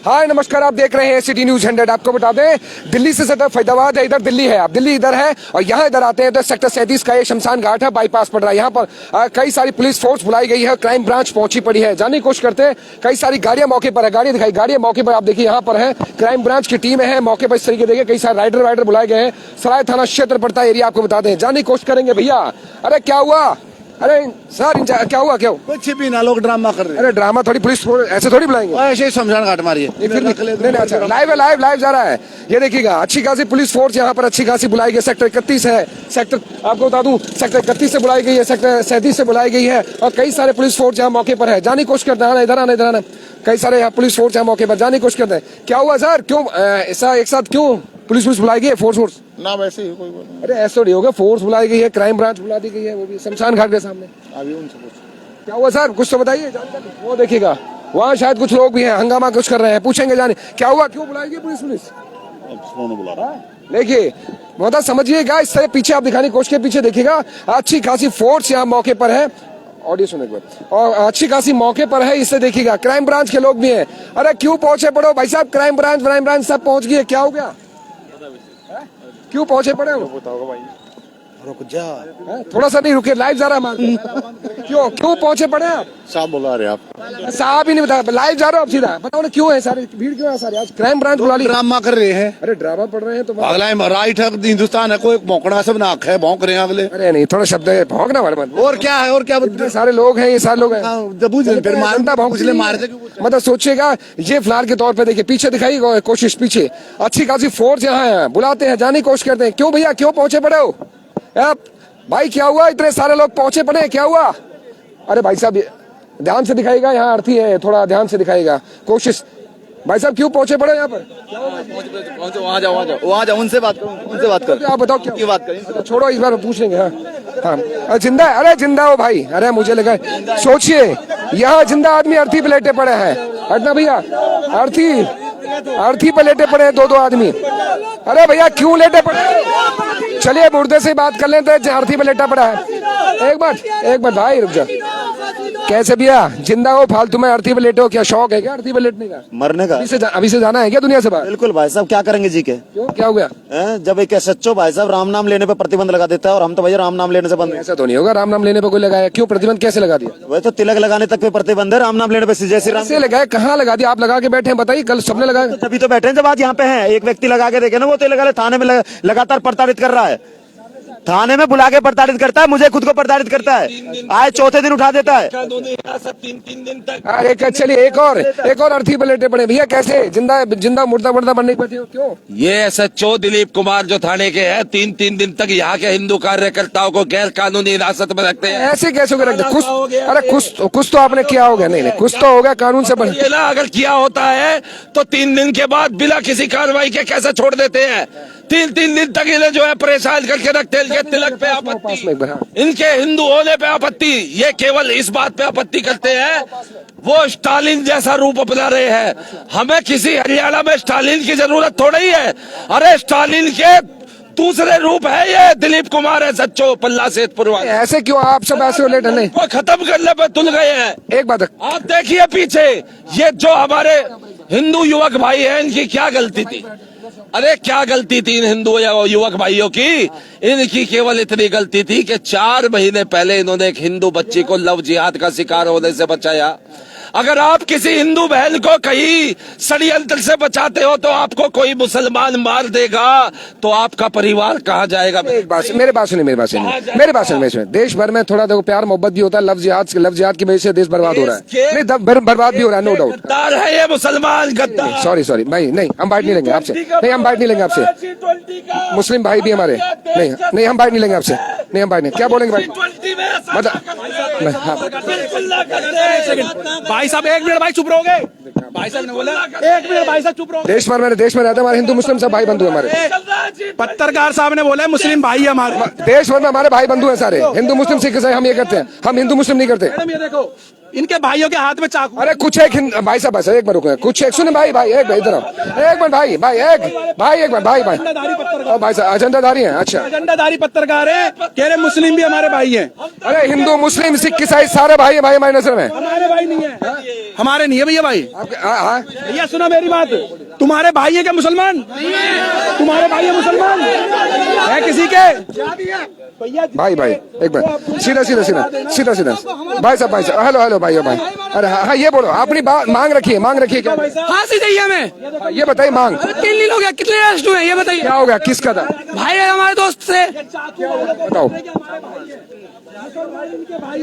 हाय नमस्कार, आप देख रहे हैं सिटी न्यूज 100। आपको बता दें, दिल्ली से सटा फैजाबाद है, इधर दिल्ली है, आप दिल्ली इधर है और यहाँ इधर आते हैं तो सेक्टर 37 का ये शमशान घाट है, बाईपास पड़ रहा है। यहाँ पर कई सारी पुलिस फोर्स बुलाई गई है, क्राइम ब्रांच पहुंची पड़ी है, जाने की कोशिश करते हैं। कई सारी गाड़ियां मौके पर है, गाड़ी दिखाई, गाड़ियां मौके पर आप देखिए यहाँ पर है, क्राइम ब्रांच की टीम है मौके पर। इस तरीके देखिए कई सारे राइडर बुलाए गए हैं। सराय थाना क्षेत्र पड़ता है एरिया, आपको बता दें, जाने की कोशिश करेंगे। भैया अरे क्या हुआ? अरे सर क्या हुआ? क्या कुछ भी ना, लोग ड्रामा कर रहे हैं। अरे ड्रामा थोड़ी, पुलिस ऐसे थोड़ी बुलाएंगे, ऐसे ही शमशान घाट मारिए। नहीं, अच्छा लाइव है, लाइव जा रहा है। ये देखिएगा अच्छी खासी पुलिस फोर्स यहाँ पर अच्छी खासी बुलाई गई। सेक्टर 31 है, सेक्टर आपको बता दूं सेक्टर 31 से बुलाई गई है, सेक्टर 37 से बुलाई गई है और कई सारे पुलिस फोर्स यहाँ मौके पर है। जाने की कोशिश करते हैं, इधर आना। कई सारे यहाँ पुलिस फोर्स यहाँ मौके पर जाने की कोशिश करते हैं। क्या हुआ सर? क्यों ऐसा एक साथ क्यों पुलिस बुलाई गई है? फोर्स ना वैसे ही कोई बोल। अरे ऐसा नहीं होगा, फोर्स बुलाई गई है, क्राइम ब्रांच बुला दी गई है, वो भी शमशान घाट के सामने। अभी उनसे पूछ। क्या हुआ सर? कुछ तो बताइए। वो देखिएगा वहाँ शायद कुछ लोग भी हैं, हंगामा कुछ कर रहे हैं, पूछेंगे जाने क्या हुआ, क्यों बुलाई गई पुलिस? बुला रहा है। देखिए मतलब समझिएगा, इस तरह पीछे आप दिखाने की कोशिश के पीछे देखिएगा अच्छी खासी फोर्स यहाँ मौके पर है। ऑडियो सुने एक बार, और अच्छी खासी मौके पर है, इससे देखिएगा क्राइम ब्रांच के लोग भी हैं। अरे क्यों पहुंचे पड़ो भाई साहब, क्राइम ब्रांच सब पहुंच गई है, क्या हो गया? क्यों पहुंचे पड़े हो? भाई रुक जा, थोड़ा सा नहीं रुके, लाइव जा रहा है। क्यों पहुंचे पड़े आप? साहब बुला रहे आप? साहब ही नहीं बताया, लाइव जा रहे हो आप सीधा। बताओ ना क्यों है सारी भीड़, क्यों है सारी? आज क्राइम ब्रांच बुला ली, ड्रामा कर रहे हैं। अरे ड्रामा पढ़ रहे हैं तो अगला राइट है, हिंदुस्तान है, कोई भौंकना सब नाक है, भौंक रहे हैं अगले। अरे नहीं, थोड़ा शब्द है भौंकना वाले मत। और क्या है, और क्या इतने सारे लोग हैं, ये सारे लोग हैं, फिर जनता भौंक पिछले मारे थे। मतलब सोचिएगा, ये फिलहाल के तौर पे देखिए पीछे दिखाई कोशिश, पीछे अच्छी खासी फोर्स यहाँ है, बुलाते हैं, जाने की कोशिश करते हैं। क्यों भैया, क्यों पहुंचे पड़े हो आप? भाई क्या हुआ, इतने सारे लोग पहुंचे पड़े, क्या हुआ? अरे भाई साहब ध्यान से दिखाएगा, यहाँ अर्थी है, थोड़ा ध्यान से दिखाएगा कोशिश। भाई साहब क्यों पहुंचे पड़े यहाँ पर? वहाँ जाओ, उनसे बात करो, आप बताओ क्या बात करें। छोड़ो, इस बार पूछ लेंगे। हाँ जिंदा है, अरे जिंदा हो भाई, अरे मुझे लगा, सोचिए यहाँ जिंदा आदमी अर्थी पे लेटे पड़े हैं। हटना भैया, अर्थी पे लेटे पड़े हैं दो आदमी। अरे भैया क्यों लेटे पड़े? चलिए मुर्दे से बात कर लेते हैं, अर्थी पे लेटा पड़ा है। एक बार भाई रुक जा, कैसे भैया जिंदा हो, फालतू में अर्थी पे लेटे हो? क्या शौक है क्या अर्थी पे लेटने का, मरने का? अभी से जाना है क्या दुनिया से बाहर? बिल्कुल भाई साहब, क्या करेंगे जी के? क्यों, क्या हो गया? जब एक सच्चो भाई साहब राम नाम लेने पे प्रतिबंध लगा देता है, और हम तो भैया राम नाम लेने से बंद। ऐसा तो नहीं होगा, राम नाम लेने पे कोई लगाया? क्यों प्रतिबंध कैसे लगा दिया? वह तो तिलक लगाने तक पे प्रतिबंध है, राम नाम लेने पे जैसे राम से लगाया। कहाँ लगा दिया? आप लगा के बैठे हैं, बताइए, कल सबने लगाया? तभी तो बैठे हैं जब आज यहाँ पे हैं। एक व्यक्ति लगा के देखे ना, वो तिलक थाने में लगातार प्रताड़ित कर रहा है, थाने में बुला के प्रताड़ित करता है, मुझे खुद को प्रताड़ित करता है, आज चौथे दिन उठा देता है। 3 दिन तक। चलिए एक और अर्थी पे लेटे पड़े भैया, कैसे जिंदा मुर्दा बनने की बैठे हो? क्यों? ये एसएचओ दिलीप कुमार जो थाने के हैं, 3 दिन तक यहाँ के हिंदू कार्यकर्ताओं को गैर कानूनी हिरासत में रखते हैं। ऐसे कैसे रखते? कुछ तो आपने किया होगा। नहीं कुछ तो होगा, कानून से बन। अगर किया होता है तो 3 दिन के बाद बिना किसी कार्रवाई के कैसे छोड़ देते हैं? 3 दिन तक इन्हें जो है परेशान करके रखते हैं। इनके तिलक पे आपत्ति, इनके हिंदू होने पे आपत्ति, ये केवल इस बात पे आपत्ति करते हैं वो स्टालिन जैसा रूप अपना रहे हैं। हमें किसी हरियाणा में स्टालिन की जरूरत थोड़ी ही है। अरे स्टालिन के दूसरे रूप है ये दिलीप कुमार है, सच्चो पल्ला सेतपुर वाले। ऐसे क्यों आप सब ऐसे लेट नहीं? वो खत्म करने पे तुल गए हैं। एक बात आप देखिए पीछे, ये जो हमारे हिंदू युवक भाई हैं, इनकी क्या गलती थी? अरे क्या गलती थी इन हिंदू युवक भाइयों की? इनकी केवल इतनी गलती थी कि 4 महीने पहले इन्होंने एक हिंदू बच्ची को लव जिहाद का शिकार होने से बचाया। अगर आप किसी हिंदू बहन को कहीं षड्यंत्र से बचाते हो तो आपको कोई मुसलमान मार देगा तो आपका परिवार कहाँ जाएगा? एक बात, मेरे बात सुनिए। देश भर में थोड़ा देखो प्यार मोहब्बत भी होता है, लव जिहाद की वजह से देश बर्बाद हो रहा है। नहीं बर्बाद भी हो रहा है, नो डाउट। गद्दार है ये मुसलमान, गद्दार। सॉरी भाई, नहीं हम बाइट नहीं लेंगे आपसे, नहीं हम बाइट नहीं लेंगे आपसे। मुस्लिम भाई भी हमारे, नहीं हम बाइट नहीं लेंगे आपसे, नहीं हम बाइट नहीं। क्या बोलेंगे भाई? भाई साहब 1 मिनट, भाई चुप रहोगे? भाई साहब ने बोला 1 मिनट, भाई साहब चुप रहो। देश भर में रहते हमारे हिंदू मुस्लिम सब भाई बंधु हमारे। पत्रकार साहब ने बोला है मुस्लिम भाई है हमारे। देश भर में हमारे भाई बंधु हैं सारे, हिंदू मुस्लिम सिख ईसाई, हम ये करते हैं, हम हिंदू मुस्लिम नहीं करते। मैडम ये देखो, इनके भाइयों के हाथ में चाकू। अरे कुछ एक भाई साहब एक बार रुको, कुछ एक सुने भाई एक भाई इधर एक मिनट भाई एक मिनट भाई भाई साहब एजेंडाधारी हैं। अच्छा एजेंडाधारी पत्रकार है, कह रहे मुस्लिम भी हमारे भाई हैं। अरे हिंदू मुस्लिम सिख ईसाई सारे भाई हमारी नजर में। हमारे भाई नहीं है, हमारे नहीं है भैया भाई। हाँ भैया सुना मेरी बात, तुम्हारे भाई है क्या मुसलमान? तुम्हारे भाई है मुसलमान है किसी के? भाई एक बार सीधा भाई साहब हेलो भाई अरे हाँ ये बोलो, अपनी बात मांग रखिए क्या? फांसी चाहिए हमें। ये बताइए मांग 3 दिन हो गया, कितने अरेस्ट हुए ये बताइए। क्या हो गया, किसका था? भाई है हमारे दोस्त से। बताओ।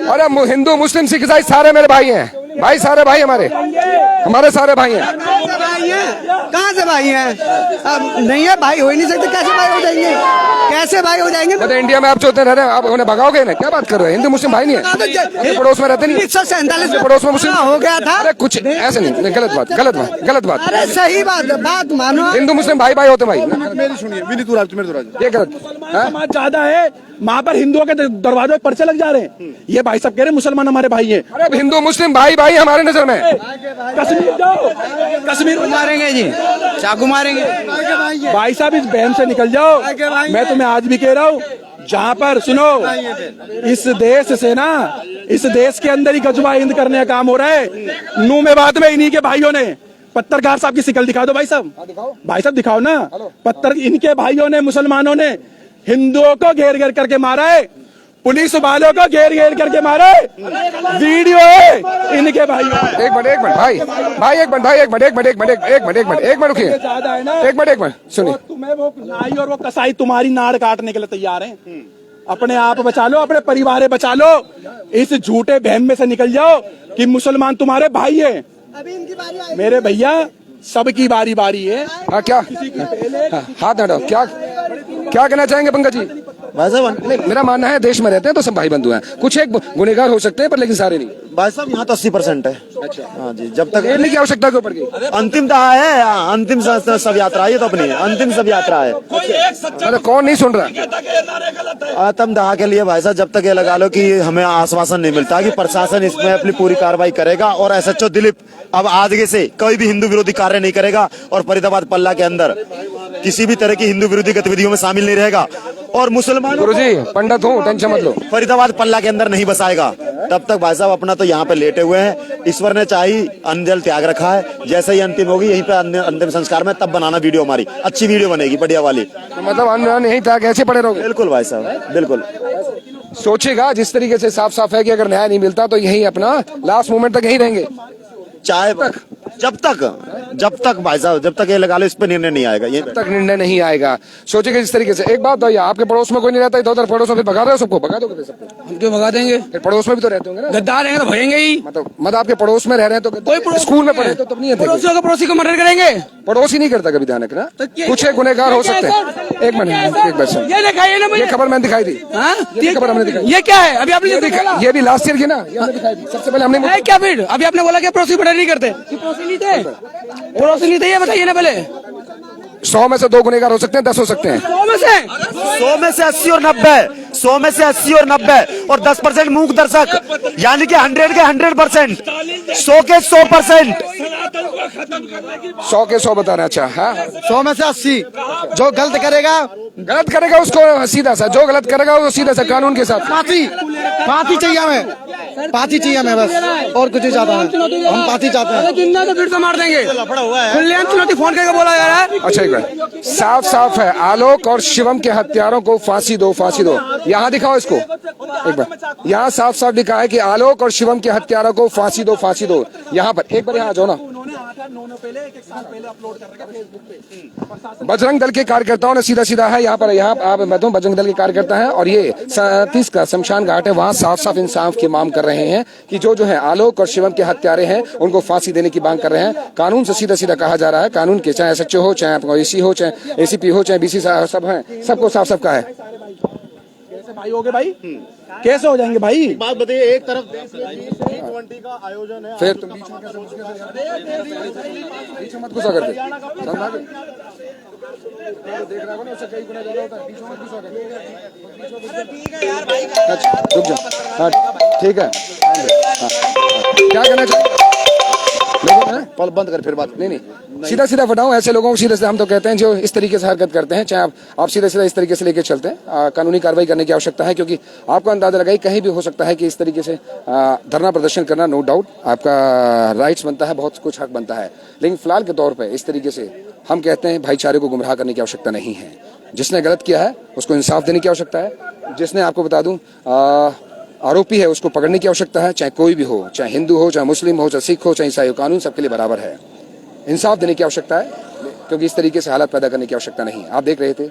अरे हिंदू मुस्लिम सिख ईसाई सारे मेरे भाई हैं भाई, सारे भाई हमारे सारे भाई हैं। कहाँ से भाई हैं? अब नहीं है भाई, हो ही नहीं सकते। कैसे भाई हो जाएंगे? कैसे भाई हो जाएंगे? तो इंडिया में आप जो रह रहे हैं, आप उन्हें भगाओगे ना? क्या बात कर रहे हैं? हिंदू मुस्लिम भाई नहीं है, पड़ोस में रहते नहीं। 147 पड़ोस में मुस्लिम हो गया था। अरे कुछ ऐसे नहीं, गलत बात। अरे सही बात मानो। हिंदू मुस्लिम भाई होते भाई। मेरी सुनिए, ये गलत समाज ज्यादा है वहाँ पर, हिंदुओं के दरवाजे पर पर्चे लग जा रहे हैं। ये भाई सब कह रहे हैं मुसलमान हमारे भाई हैं। अरे हिंदू मुस्लिम भाई हमारे नजर में। कश्मीर जाओ, कश्मीर मारेंगे जी, चाकू मारेंगे। भाई साहब इस बहन से निकल जाओ। मैं तुम्हें आज भी कह रहा हूँ, जहाँ पर सुनो, इस देश से ना, इस देश के अंदर ही गजवा हिंद करने का काम हो रहा है। नू में बात में इन्हीं के भाइयों ने, पत्रकार साहब की शिकल दिखा दो भाई साहब दिखाओ ना। इनके भाइयों ने, मुसलमानों ने हिंदुओं को घेर करके मारा है, पुलिस वालों को घेर करके मारा है। वीडियो है इनके भाइयों। एक मिनट रुकिए, एक मिनट सुनिए। तुम्हें वो नाई और वो कसाई तुम्हारी नाड़ काटने के लिए तैयार हैं। अपने आप बचा लो, अपने परिवार बचा लो, इस झूठे बहम में से निकल जाओ कि मुसलमान तुम्हारे भाई है। अभी इनकी बारी आई। मेरे भैया सबकी बारी है। हाँ क्या हाथ हटाओ, क्या कहना चाहेंगे पंकज जी? भाई साहब नहीं, मेरा मानना है देश में रहते हैं तो सब भाई बंधु हैं, कुछ एक गुनेगार हो सकते हैं पर लेकिन सारे नहीं। भाई साहब यहाँ तो 80% है। अच्छा हाँ जी, जब तक घेरने की आवश्यकता क्यों पड़ गई? अंतिम दहा है, अंतिम सब यात्रा है, ये तो अपनी अंतिम सब यात्रा है। अरे कौन नहीं सुन रहा? आत्म दहा के लिए भाई साहब जब तक ये लगा लो कि हमें आश्वासन नहीं मिलता कि प्रशासन इसमें अपनी पूरी कार्रवाई करेगा और एसएचओ दिलीप अब आगे से कोई भी हिंदू विरोधी कार्य नहीं करेगा और फरीदाबाद पल्ला के अंदर किसी भी तरह की हिंदू विरोधी गतिविधियों में शामिल नहीं रहेगा और मुसलमान गुरुजी पंडित हूँ, टेंशन मत लो। फरीदाबाद पल्ला के अंदर नहीं बसाएगा। तब तक भाई साहब अपना तो यहाँ पे लेटे हुए हैं। ईश्वर ने चाही अन्न त्याग रखा है, जैसे ही अंतिम होगी यहीं पे अंतिम संस्कार में तब बनाना वीडियो, हमारी अच्छी वीडियो बनेगी, बढ़िया वाली। तो मतलब अन्न यहीं त्याग ऐसे पड़े रहोगे? बिल्कुल भाई साहब बिल्कुल। सोचेगा जिस तरीके से साफ है कि अगर न्याय नहीं मिलता तो यही अपना लास्ट मोमेंट तक यहीं रहेंगे, चाहे जब तक भाई साहब जब तक ये लगा लो इस पे निर्णय नहीं आएगा, ये तक निर्णय नहीं आएगा। सोचेगा जिस तरीके से। एक बात तो आपके पड़ोस में कोई नहीं रहता, इधर उधर पड़ोस में फिर भगा रहे हो सबको? भगा दोगे सबको? हम क्यों भगा देंगे? फिर पड़ोस में भी तो रहते होंगे ना? गद्दार रहेंगे तो भगेंगे ही। मतलब आपके पड़ोस में रह रहे हैं तो कोई स्कूल में पढ़े तो तब नहीं पड़ोसियों को पड़ोसी को मर्डर करेंगे? पड़ोसी नहीं करता कभी, ध्यान रखना। कुछ एक गुनहगार हो सकते हैं। एक मिनट, एक बार सुन, ये दिखाइए ना मुझे, ये खबर मैंने दिखाई थी। ये खबर हमने दिखाई। ये क्या है? अभी आपने ये भी लास्ट ईयर की ना, ये हमने दिखाई थी सबसे पहले हमने। है क्या फिर? अभी आपने बोला कि पड़ोसी मर्डर नहीं करते, पड़ोसी नहीं थे, पड़ोसी नहीं थे, ये बताइए ना पहले। 100 में से 2 गुनहगार हो सकते हैं, 10 हो सकते हैं। 100 में से 80 और 90, 100 में से 80 और 90 और 10% मूक दर्शक, यानी कि 100 के 100%, 100 के 100%। 100 के 100 बता रहे हैं। अच्छा हाँ, 100 में से 80। जो गलत करेगा उसको सीधा सा, जो गलत करेगा वो सीधा सा कानून के साथ फांसी चाहिए हमें बस, और कुछ चाहता है हम फांसी चाहते हैं। जिंदा तो फिर तो मार देंगे। खुलेआम चुनौती फोन करके बोला जा रहा है। अच्छा एक बार साफ है, आलोक और शिवम के हत्यारों को फांसी दो। यहाँ दिखाओ इसको एक बार, यहाँ साफ लिखा है कि आलोक और शिवम के हत्यारों को फांसी दो। यहाँ पर एक बार यहाँ जाओ ना। बजरंग दल के कार्यकर्ताओं ने सीधा है यहाँ आप मैं तो बजरंग दल के कार्यकर्ता हैं और ये 37 का शमशान घाट है, वहाँ साफ इंसाफ की मांग कर रहे हैं कि जो है आलोक और शिवम के हत्यारे हैं उनको फांसी देने की मांग कर रहे हैं। कानून से सीधा कहा जा रहा है, कानून के चाहे एसएचओ हो, चाहे एसी हो, चाहे एसीपी हो, चाहे बीसी सब हैं, सबको साफ का है। कैसे भाई हो गए भाई? कैसे हो जाएंगे भाई? बात बताइए, एक तरफ देश में G20 का आयोजन है, फिर तुम बीच में कैसे घुस गए? बीच में मत घुसा करके समझा के? तो देख रहा हो ना, उससे कई गुना ज्यादा होता है, बीच में मत घुसा करके। अच्छा रुक जाओ, हाँ ठीक है। हाँ, क्या कहना चाहिए लोगों ने? पल बंद कर फिर बात। नहीं सीधा सीधा फटाओ ऐसे लोगों को। सीधे सीधे हम तो कहते हैं जो इस तरीके से हरकत करते हैं, चाहे आप सीधे सीधा इस तरीके से लेके चलते हैं, कानूनी कार्रवाई करने की आवश्यकता है, क्योंकि आपको अंदाजा लगाई कहीं भी हो सकता है कि इस तरीके से धरना प्रदर्शन करना, नो डाउट आपका राइट्स बनता है, बहुत कुछ हक बनता है, लेकिन फिलहाल के तौर पर इस तरीके से हम कहते हैं भाईचारे को गुमराह करने की आवश्यकता नहीं है। जिसने गलत किया है उसको इंसाफ देने की आवश्यकता है। जिसने, आपको बता दूं, आरोपी है उसको पकड़ने की आवश्यकता है, चाहे कोई भी हो, चाहे हिंदू हो, चाहे मुस्लिम हो, चाहे सिख हो, चाहे ईसाई हो, कानून सबके लिए बराबर है। इंसाफ देने की आवश्यकता है, क्योंकि इस तरीके से हालात पैदा करने की आवश्यकता नहीं है। आप देख रहे थे